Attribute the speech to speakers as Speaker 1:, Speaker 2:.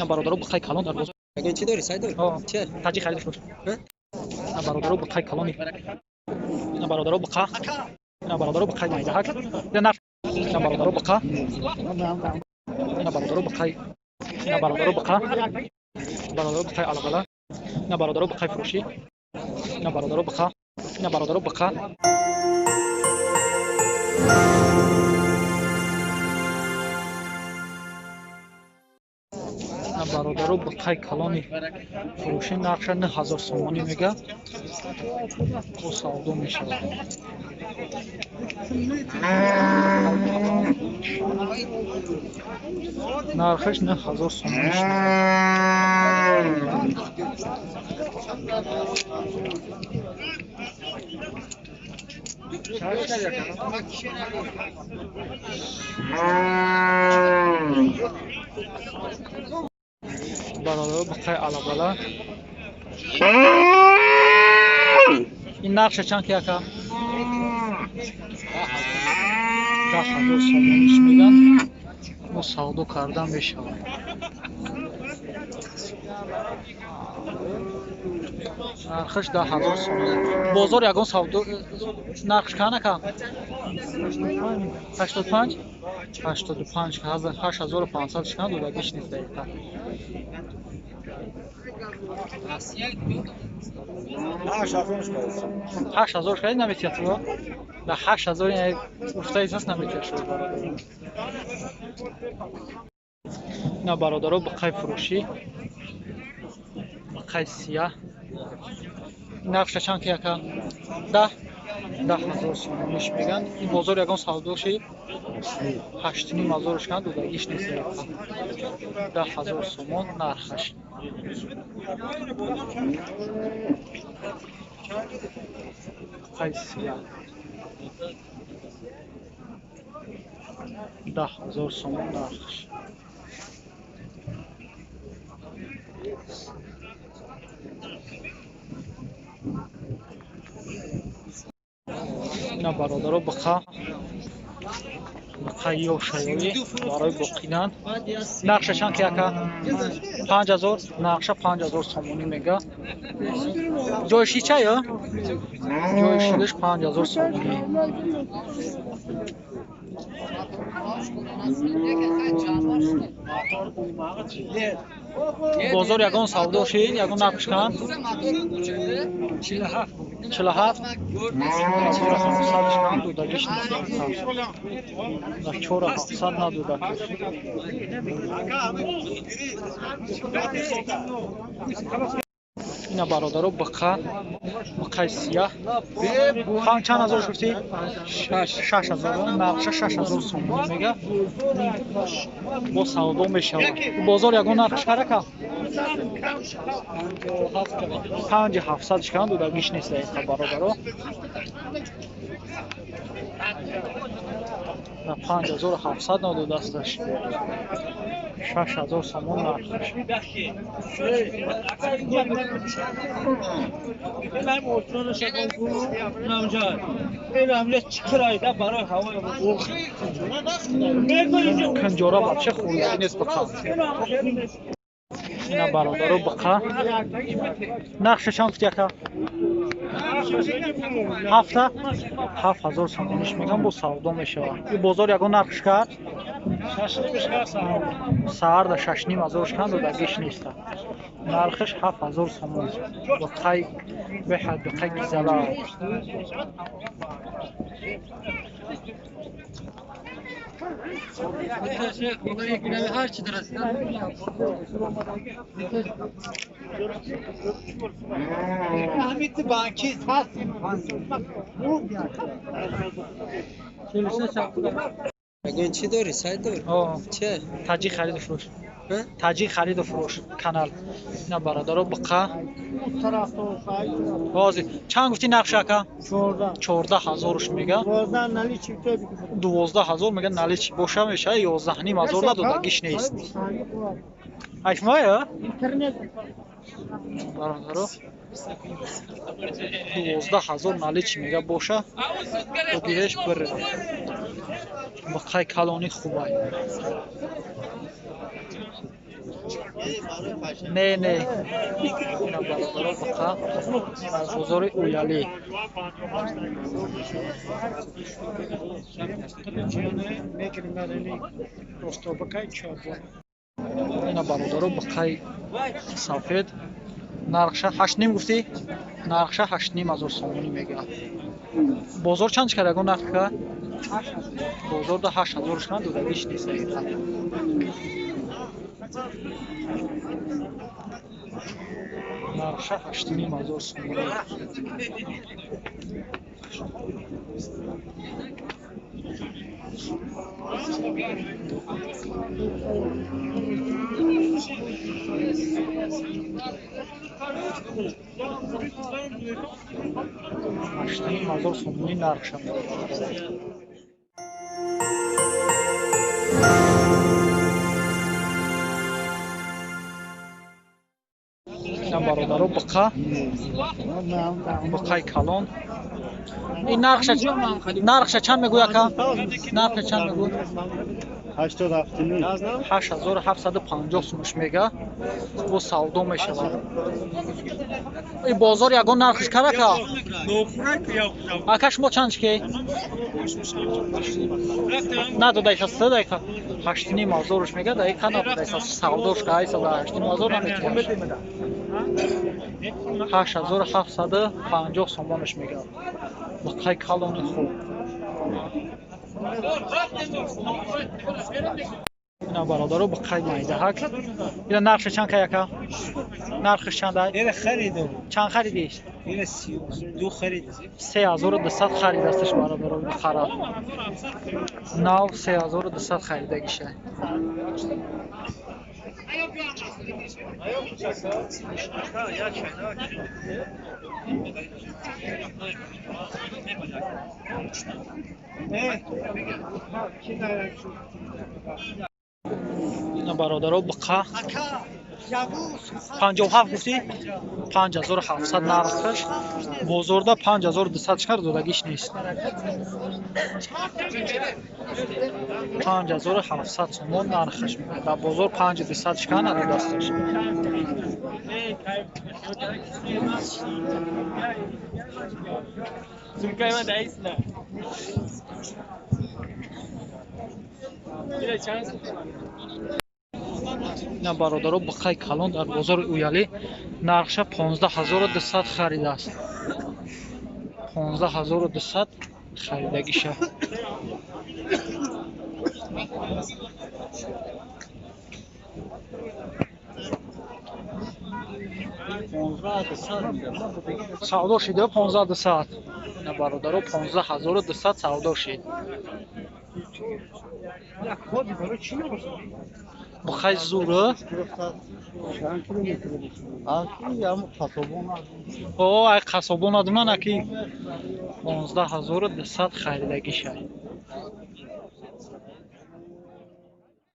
Speaker 1: اینا برادرها بخای کلان در بازار.
Speaker 2: اگه چی داری سایدار؟ چه؟
Speaker 1: تاجی خریدش بود. اینا برادرها بخای کلانی. اینا برادرها بخا. اینا برادرها بخای مایده هک. اینا برادرها بخا. اینا برادرها بخای. اینا برادرها بخا. برادرها بخای علاقه. اینا برادرها بخای فروشی. اینا برادرها بخا. اینا برادرها بخا. برادرو بخای کلانی فروشی نقش 9000 سومانی میگه او سودا میشه نرخش 9000 سومانی برادر بخای علاقه این نقش چند که اکا 10,000 سومانیش میگن و سودا کردن میشه نرخش 10,000 سومانی بازار یگان سودا نرخش کنه که 85 85 که 8500 شکن دو دادیش نیست دقیقا 8000 شکن نمیتید تو به 8000 یعنی افتایی هست نمیتید شد نه برادرها بخای فروشی بخای سیاه نقش چند که یکا 10,000 سومانیش میگن این بازار یگان سودا شد 8500 شکن دو دادیش نیست 10,000 سومان نرخش بخای سیاه 10,000 سومان نرخش اینا برادرها بخای یا شیاری برای بقیدن نقش چند که یکا 5000 نقش 5000 سومانی میگه جایشی چه یا؟ جایشیدش 5000 سومانی بازار یگان سودا شد یگان نقش کن 47 4500 شکن دو دادیش نیست 4700 ندوده اینا برادرها بخای سیاه چند هزار شفتی؟ 6000 نقشه 6000 سومانی میگه با سودا میشه بازار یگان نقش کرده که 5700 شکن دو دادیش نیست دقیقا برادرها 5700 ندو دستش 6000 سومان نرخش کنجورا بچه خوردنی نیست بخوام اینا برادرها بخوا نقش چند فتی اکا 7000 سومانیش میگم با سودا میشه این بازار یگان نقش کرد سهر 6500 شکن دو دادیش نیست نرخش 7000 سومان بخای بحد بخای گیزلا هر چی درست
Speaker 2: همین بانکی هست اگه چی داری سایدار؟ چه؟
Speaker 1: تاجی خرید و فروش تاجی خرید و فروش کانال اینا برادرها بقا بازی چند گفتی نقش اکا 14000 میگه 12000 میگه نالی چی باشه میشه 11500 ندادگیش نیست ایش مایا برادرها 12000 наличи мега боша одиҳеш бир бақай калони хубай не ина бародаро бақа аз бозори уялӣ ина бародаро бақай сафед нархша 8,5 гуфтӣ нархша 8,500 сомонӣ мегӯяд бозор чанд кар ягон нарх ка бозорда 8000 шкан додагиш нест ҳақиқат нархша 8,500 сомонӣ $8,000 сомонӣ нархша ина бародаро бақаи калон ин нархша чанд мегӯяд ка нархша чанд мегӯяд 8750 сомош мега бо савдо мешавад ин бозор ягон нархш карака ака шумо чандшке надодайса 3 дақиқа 8500 мега дақиқа надодайса савдош ка айса 8500 наметавонад 8750 сомонаш мега бақай калони хуб ина бародаро бақай майдаҳак ина нархша чанд ка яка нархш чандай
Speaker 2: ина харидам
Speaker 1: чанд харидиш
Speaker 2: ина 32 харидам
Speaker 1: 3200 харидасташ бародаро бақара нав 3200 харидагиша ина бародаро бақа 57 гуфтӣ 5700 нархаш бозорда 5200 шкар додагиш нест 5700 сомон нархаш мегӯяд дар бозор 5200 шкар надодасташ ина бародаро бақай калон дар бозори уялӣ нархша 15200 харидааст 15200 харидагиша савдо шида 15200 ина бародаро 15200 савдо шид бахай зура ай қасобон адунан аки 15200 харидагиша